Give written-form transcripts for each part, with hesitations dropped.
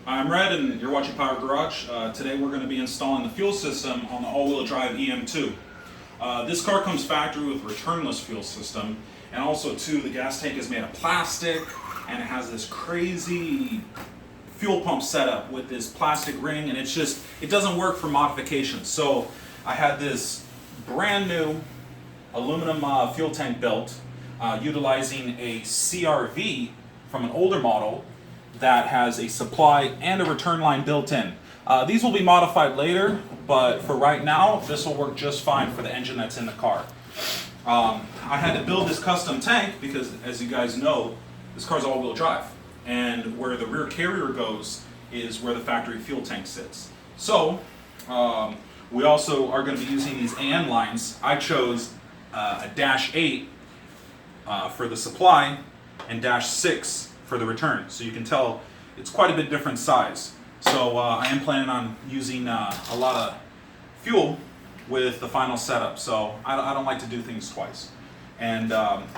I'm Red and you're watching Power Garage. Today we're going to be installing the fuel system on the all-wheel drive EM2. This car comes factory with returnless fuel system, and also too the gas tank is made of plastic and it has this crazy fuel pump setup with this plastic ring, and it doesn't work for modifications. So I had this brand new aluminum fuel tank built utilizing a CRV from an older model that has a supply and a return line built in. These will be modified later, but for right now, this will work just fine for the engine that's in the car. I had to build this custom tank because, as you guys know, this car's all-wheel drive, and where the rear carrier goes is where the factory fuel tank sits. So, we also are going to be using these AN lines. I chose a -8 for the supply and -6 for the return, so you can tell it's quite a bit different size. So I am planning on using a lot of fuel with the final setup, so I don't like to do things twice. And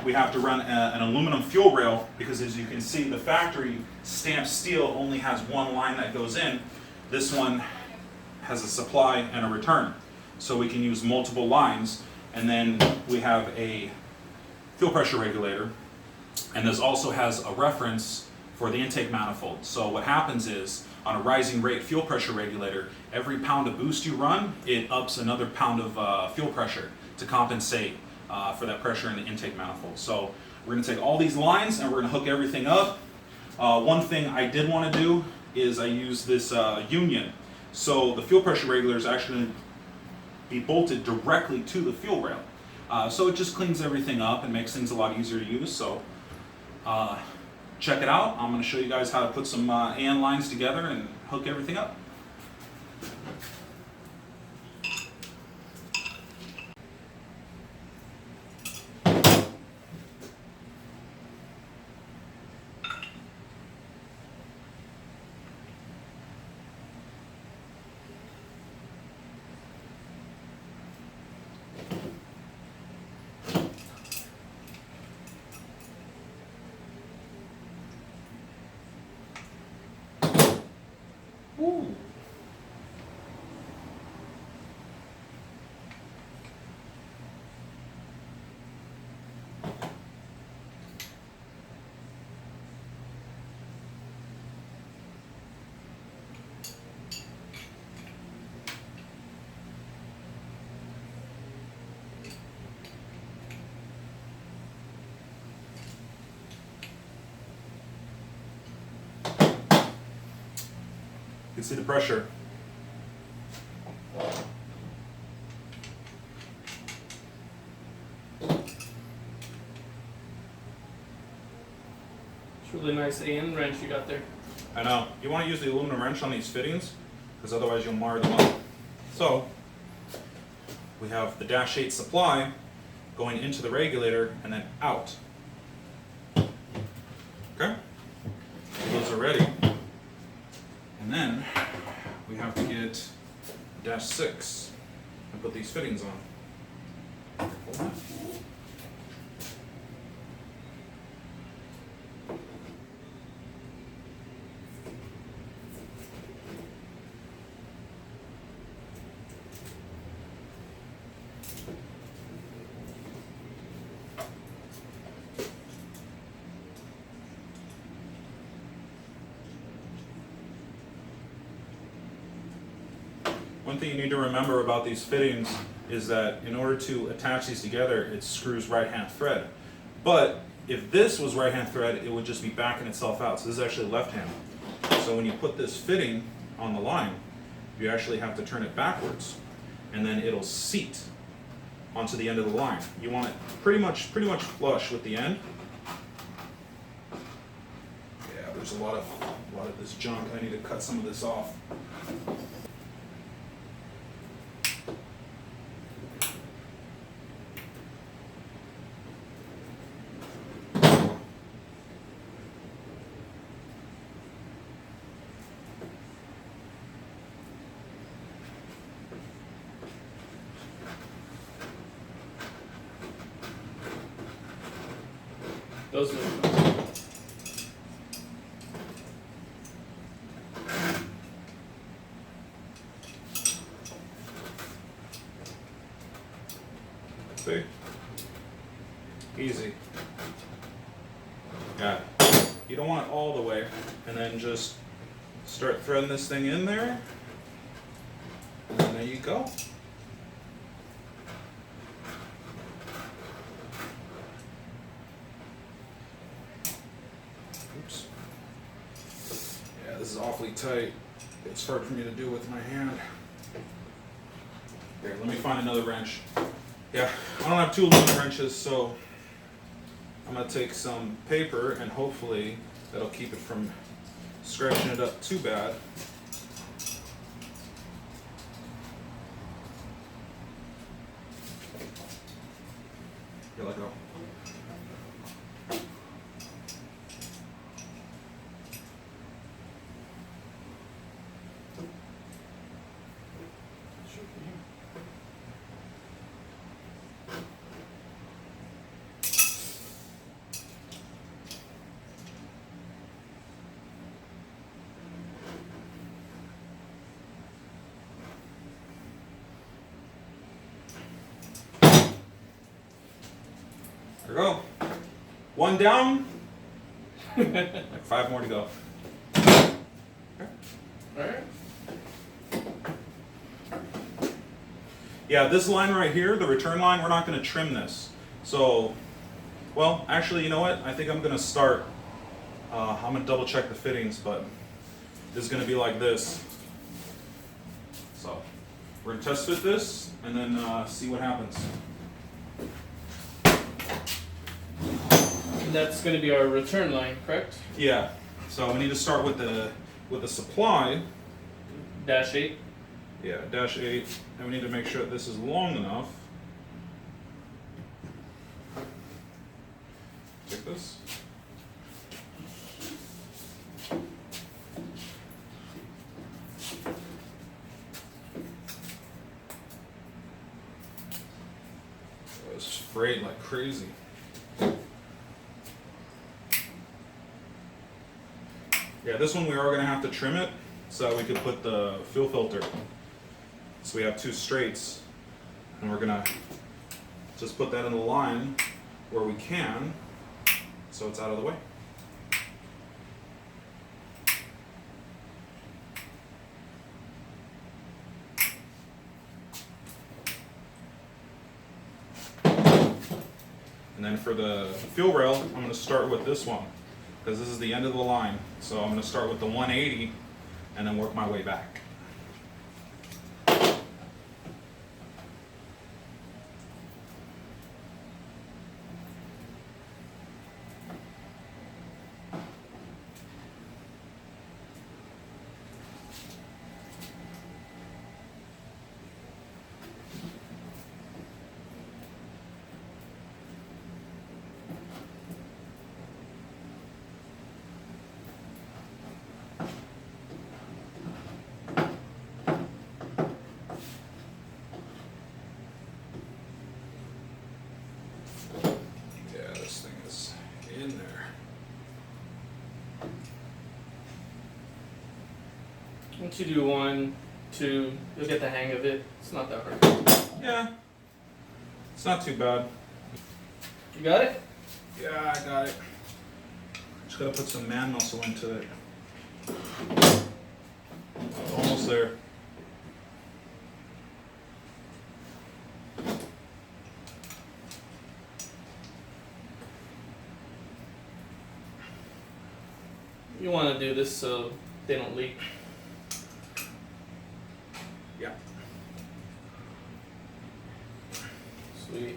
we have to run an aluminum fuel rail because, as you can see, the factory stamped steel only has one line that goes in. This one has a supply and a return, so we can use multiple lines. And then we have a fuel pressure regulator, and this also has a reference for the intake manifold. So what happens is, on a rising rate fuel pressure regulator, every pound of boost you run, it ups another pound of fuel pressure to compensate for that pressure in the intake manifold. So we're going to take all these lines and we're going to hook everything up. One thing I did want to do is I use this union. So the fuel pressure regulator is actually going to be bolted directly to the fuel rail. So it just cleans everything up and makes things a lot easier to use. So check it out. I'm going to show you guys how to put some AN lines together and hook everything up. Ooh. You can see the pressure. It's really nice AN wrench you got there. I know. You want to use the aluminum wrench on these fittings because otherwise you'll mar them up. So we have the -8 supply going into the regulator and then out. Okay? Those are ready. And then we have to get -6 and put these fittings on. One thing you need to remember about these fittings is that in order to attach these together, it screws right-hand thread. But if this was right-hand thread, it would just be backing itself out. So this is actually left-hand. So when you put this fitting on the line, you actually have to turn it backwards, and then it'll seat onto the end of the line. You want it pretty much flush with the end. Yeah, there's a lot of this junk. I need to cut some of this off. Those are See? Easy. Got it. You don't want it all the way, and then just start threading this thing in there, and then there you go. Oops. Yeah, this is awfully tight. It's hard for me to do with my hand. Here, let me find another wrench. Yeah, I don't have two aluminum wrenches, so I'm gonna take some paper and hopefully that'll keep it from scratching it up too bad. Here, let go. There we go. One down. Like 5 more to go. Alright. Yeah, this line right here, the return line, we're not going to trim this. So, well, actually, you know what? I think I'm going to start. I'm going to double check the fittings, but this is going to be like this. So, we're going to test fit this and then see what happens. And that's going to be our return line, correct? Yeah. So we need to start with the supply. -8. Yeah, -8, and we need to make sure that this is long enough. Take this. It's frayed like crazy. Yeah, this one we are going to have to trim it so we could put the fuel filter. So we have 2 straights, and we're going to just put that in the line where we can, so it's out of the way. And then for the fuel rail, I'm going to start with this one, because this is the end of the line. So I'm going to start with the 180 and then work my way back. In there. Once you do 1, 2, you'll get the hang of it. It's not that hard. Yeah, it's not too bad. You got it? Yeah, I got it. Just gotta put some man muscle into it. Almost there. You want to do this so they don't leak. Yeah. Sweet.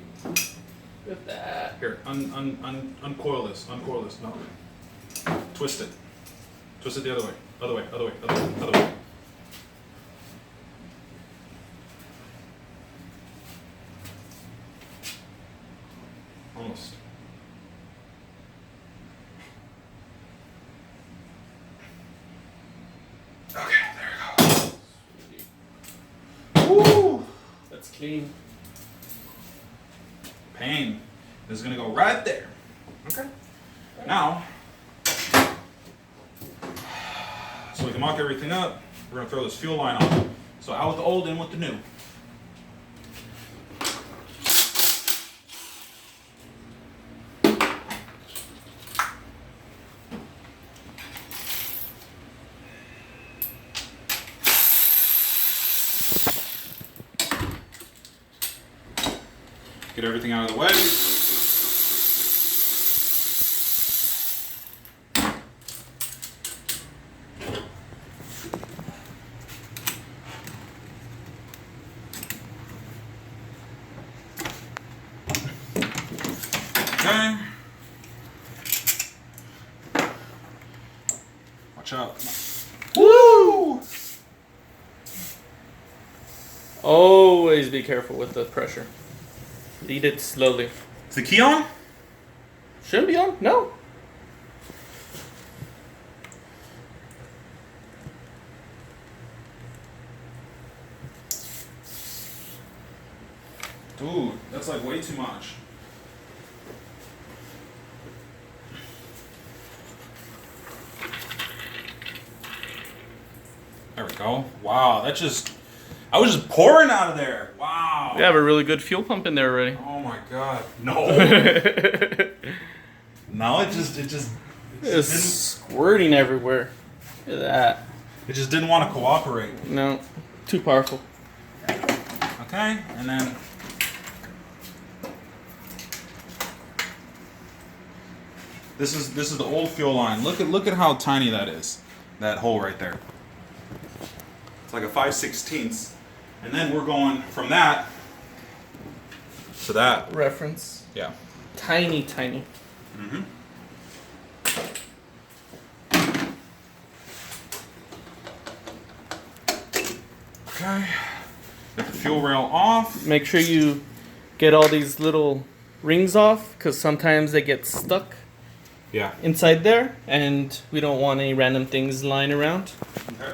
With that. Here, uncoil this. Uncoil this. No. Twist it. Twist it the other way. Other way. Other way. Other way. Other way. Almost. Okay, there we go. Woo! That's clean. Pain is gonna go right there. Okay. Now, so we can mock everything up, we're gonna throw this fuel line on. So out with the old, in with the new. Get everything out of the way. Okay. Watch out. Woo! Always be careful with the pressure. Lead it slowly. Is the key on? Shouldn't be on. No. Dude, that's like way too much. There we go. Wow, that just... I was just pouring out of there. Wow. We have a really good fuel pump in there already. Oh my god. No. No, it just It's didn't, squirting everywhere. Look at that. it just didn't want to cooperate. No, too powerful. Okay, and then this is the old fuel line. Look at how tiny that is. That hole right there. It's like a 5/16. And then we're going from that to that. Reference. Yeah. Tiny, tiny. Mm-hmm. Okay. Get the fuel rail off. Make sure you get all these little rings off because sometimes they get stuck Yeah. inside there and we don't want any random things lying around. Okay.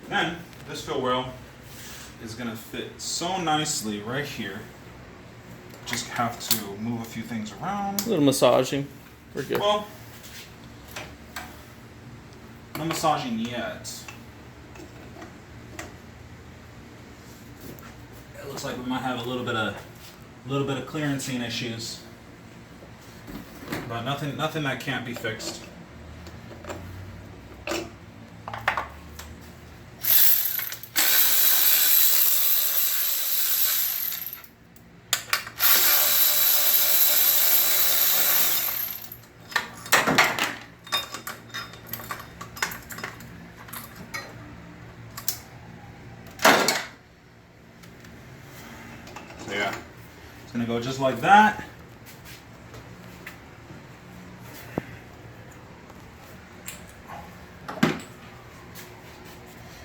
Then this fuel rail is gonna fit so nicely right here. Just have to move a few things around. A little massaging. We're good. Well, no massaging yet. It looks like we might have a little bit of clearancing issues, but nothing that can't be fixed. So yeah, it's gonna go just like that.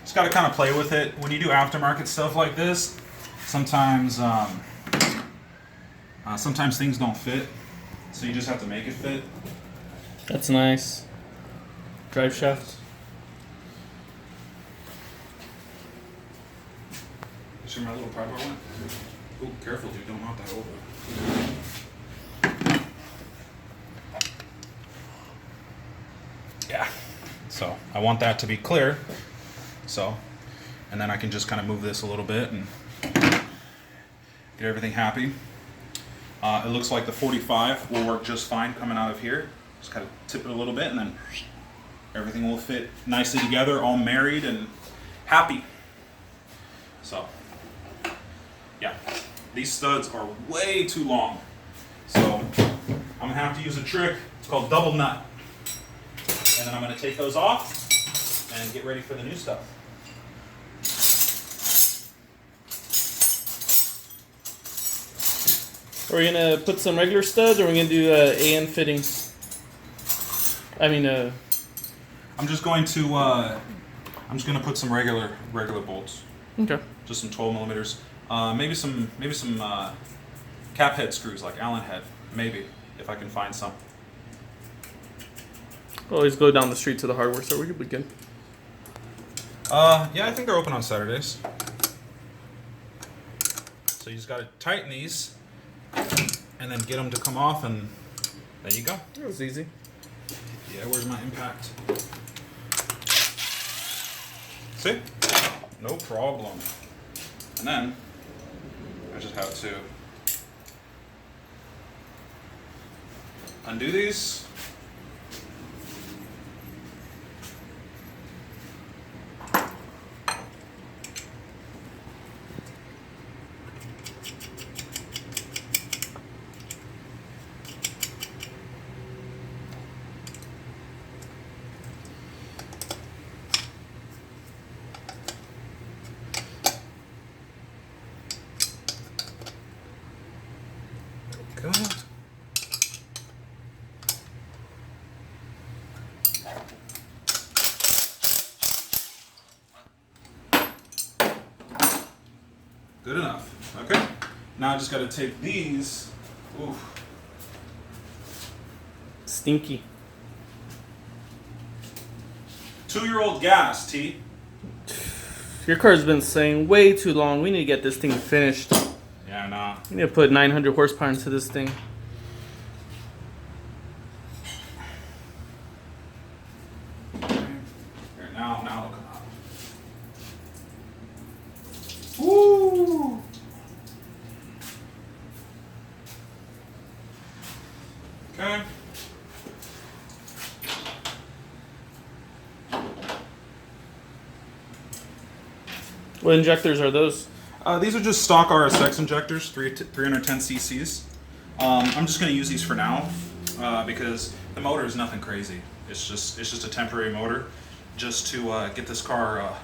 Just gotta kind of play with it. When you do aftermarket stuff like this, sometimes sometimes things don't fit, so you just have to make it fit. That's nice. Drive shaft. You see where my little pry bar went? Oh, careful, dude! Don't knock that over. Yeah. So I want that to be clear. So, and then I can just kind of move this a little bit and get everything happy. It looks like the 45 will work just fine coming out of here. Just kind of tip it a little bit and then everything will fit nicely together, all married and happy. So, yeah, these studs are way too long. So I'm gonna have to use a trick. It's called double nut. And then I'm gonna take those off and get ready for the new stuff. Are we gonna put some regular studs or are we gonna do AN fittings? I mean, I'm just going to put some regular bolts. okay. Just some 12 millimeters. Maybe some cap head screws like Allen head. Maybe if I can find some. Always go down the street to the hardware store. We could begin. Yeah, I think they're open on Saturdays. So you just got to tighten these and then get them to come off, and there you go. That was easy. Yeah, where's my impact? See? No problem. And then I just have to undo these. Good enough. Okay. Now I just got to take these. Oof. Stinky. 2-year-old gas, T. Your car's been saying way too long. We need to get this thing finished. Yeah, nah. We need to put 900 horsepower into this thing. Here, now it'll come out. Woo! Okay. What injectors are those? These are just stock RSX injectors, 310 cc's. I'm just going to use these for now because the motor is nothing crazy. It's just a temporary motor, just to get this car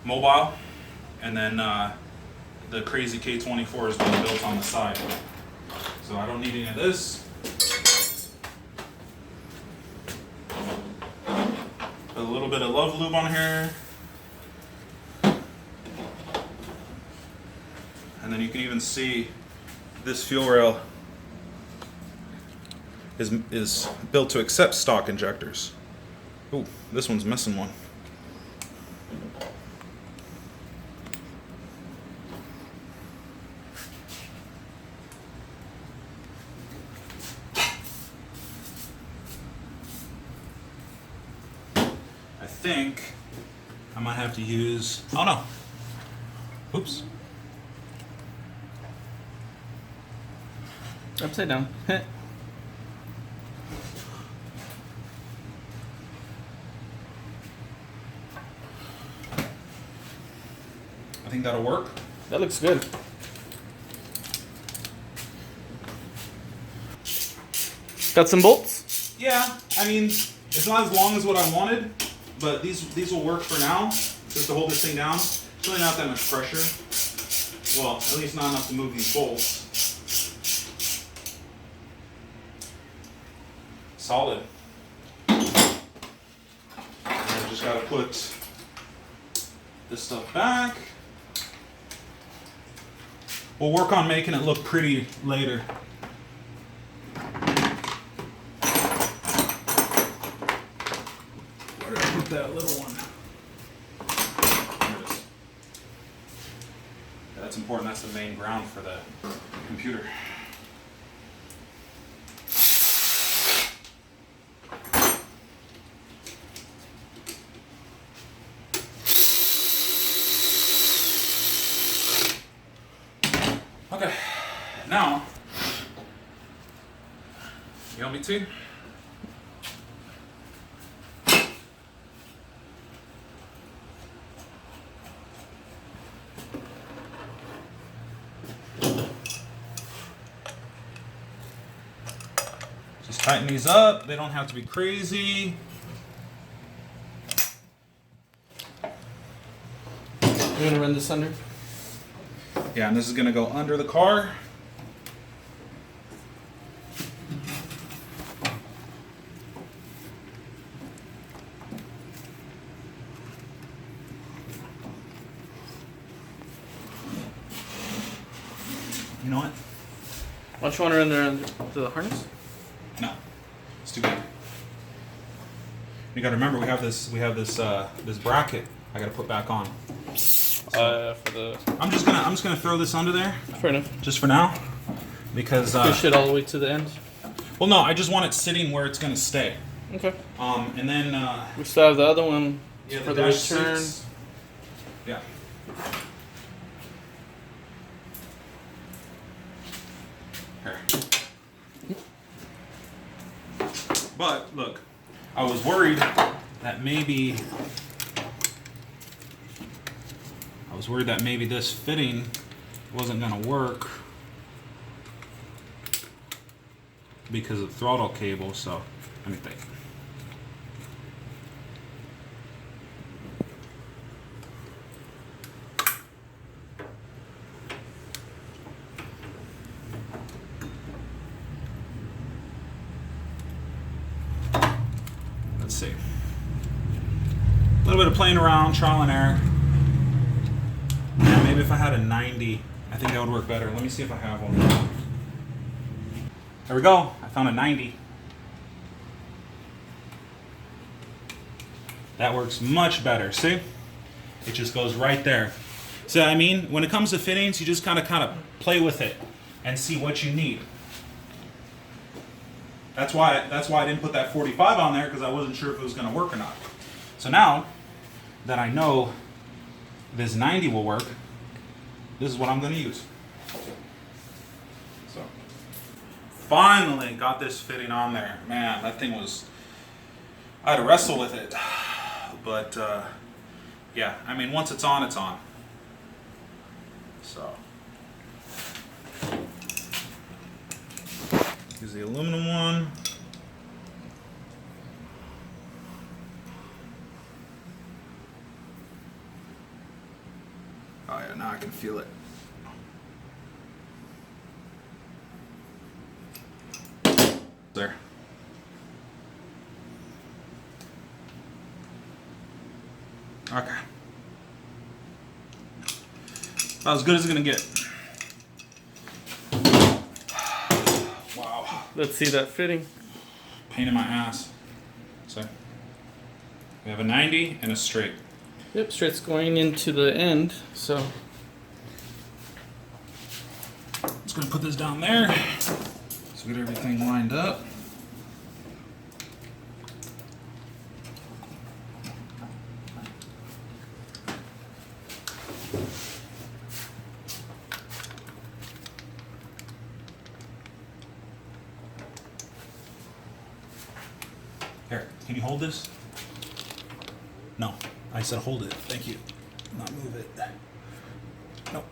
mobile, and then the crazy K24 is being built on the side. So I don't need any of this. Put a little bit of love lube on here. And then you can even see this fuel rail is built to accept stock injectors. Ooh, this one's missing one. I think I might have to use, oh no, oops. Upside down. I think that'll work. That looks good. Got some bolts? Yeah, I mean, it's not as long as what I wanted, but these will work for now, just to hold this thing down. It's really not that much pressure. Well, at least not enough to move these bolts. Solid. And I just gotta put this stuff back. We'll work on making it look pretty later. Where did I put that little one? There it is. Yeah, that's important. That's the main ground for the computer. Okay, now, you want me to? Just tighten these up. They don't have to be crazy. You're gonna run this under? Yeah, and this is gonna go under the car. You know what? Why don't you want to run there under the harness? No, it's too big. You gotta remember we have this this bracket I gotta put back on. For the. I'm just gonna throw this under there. Fair enough. Just for now, because Push it all the way to the end. well, no, I just want it sitting where it's gonna stay. Okay. And then We still have the other one yeah, for the dash return. 6. Yeah. Here. But look, I was worried that maybe this fitting wasn't gonna work because of the throttle cable, so let me think. Let's see. A little bit of playing around, trial and error. Yeah, maybe if I had a 90, I think that would work better. Let me see if I have one. There we go. I found a 90. That works much better. See? It just goes right there. So I mean, when it comes to fittings, you just kind of play with it and see what you need. That's why I didn't put that 45 on there, because I wasn't sure if it was going to work or not. So now that I know this 90 will work, this is what I'm going to use. So finally got this fitting on there. Man, that thing was, I had to wrestle with it. But yeah, I mean, once it's on, it's on. So here's the aluminum one. Oh yeah, now I can feel it. There. Okay. About as good as it's gonna get. Wow. Let's see that fitting. Pain in my ass. So we have a 90 and a straight. Yep, straight's going into the end, so. Just gonna put this down there. So get everything lined up. Here, can you hold this? No, I said hold it. Thank you. Not move it. Nope.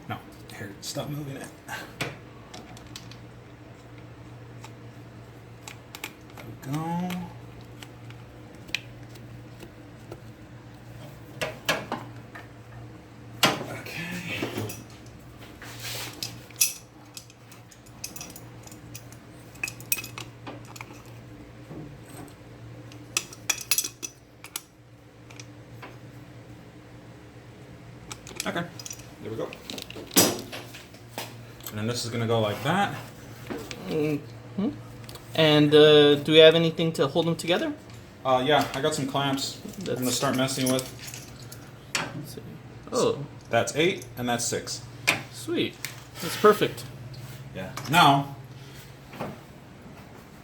No, here, stop moving it. There we go. Okay, there we go. And then this is gonna go like that. Mm-hmm. And do we have anything to hold them together? Yeah, I got some clamps. I'm gonna start messing with. Let's see. Oh, That's 8 and that's 6. sweet. That's perfect. Yeah. Now,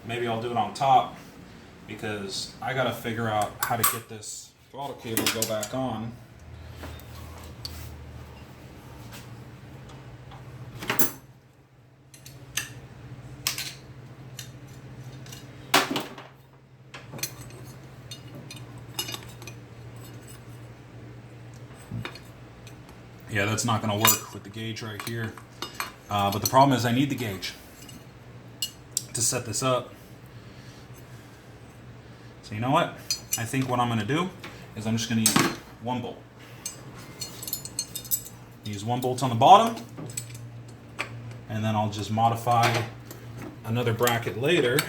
maybe I'll do it on top, because I gotta figure out how to get this throttle cable to go back on. Yeah, that's not going to work with the gauge right here. But the problem is I need the gauge to set this up. So you know what? I think what I'm going to do is I'm just going to use one bolt. Use one bolt on the bottom, and then I'll just modify another bracket later.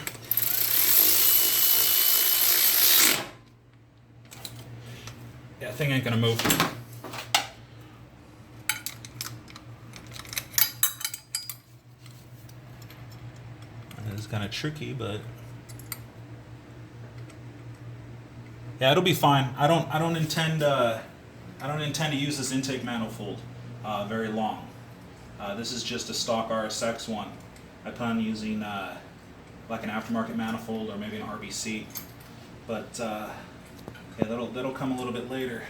Yeah, thing ain't going to move. It's kind of tricky, but yeah, it'll be fine. I don't intend to use this intake manifold very long. This is just a stock RSX one. I plan on using like an aftermarket manifold or maybe an RBC, but yeah, that'll come a little bit later.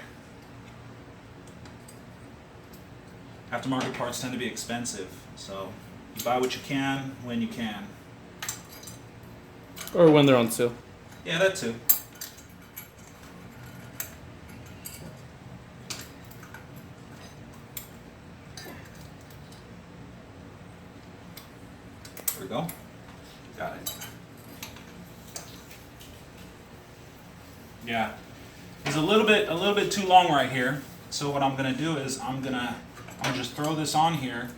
Aftermarket parts tend to be expensive, so you buy what you can when you can. Or when they're on sale. Yeah, that too. There we go. Got it. Yeah. It's a little bit too long right here. So what I'm gonna do is I'm gonna just throw this on here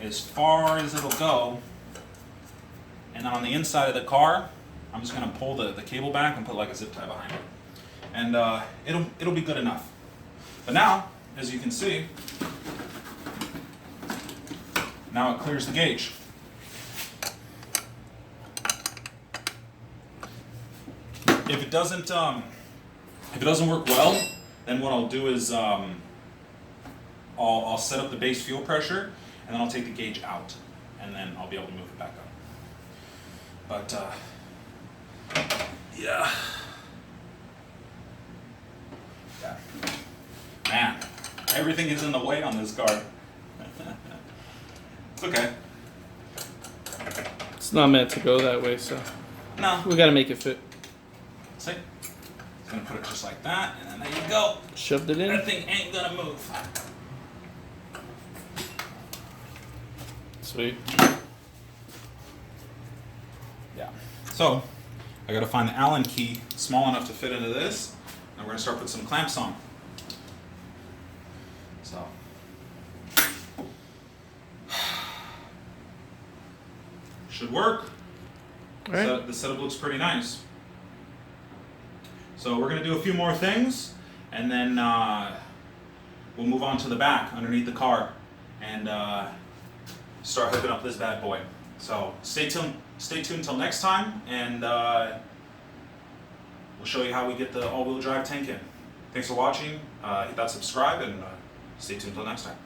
as far as it'll go. And then on the inside of the car, I'm just gonna pull the cable back and put like a zip tie behind it. And it'll be good enough. But now, as you can see, now it clears the gauge. If it doesn't work well, then what I'll do is I'll set up the base fuel pressure, and then I'll take the gauge out, and then I'll be able to move it back up. But yeah, man, everything is in the way on this car. It's okay. It's not meant to go that way, so No, we gotta make it fit. see, just gonna put it just like that, and then there you go. Shoved it in. That thing ain't gonna move. Sweet. Yeah. So, I gotta find the Allen key small enough to fit into this, and we're gonna start putting some clamps on. So. Should work. All right. So the setup looks pretty nice. So we're gonna do a few more things, and then we'll move on to the back underneath the car, and start hooking up this bad boy. So stay tuned till next time, and we'll show you how we get the all-wheel drive tank in. Thanks for watching. Hit that subscribe, and stay tuned till next time.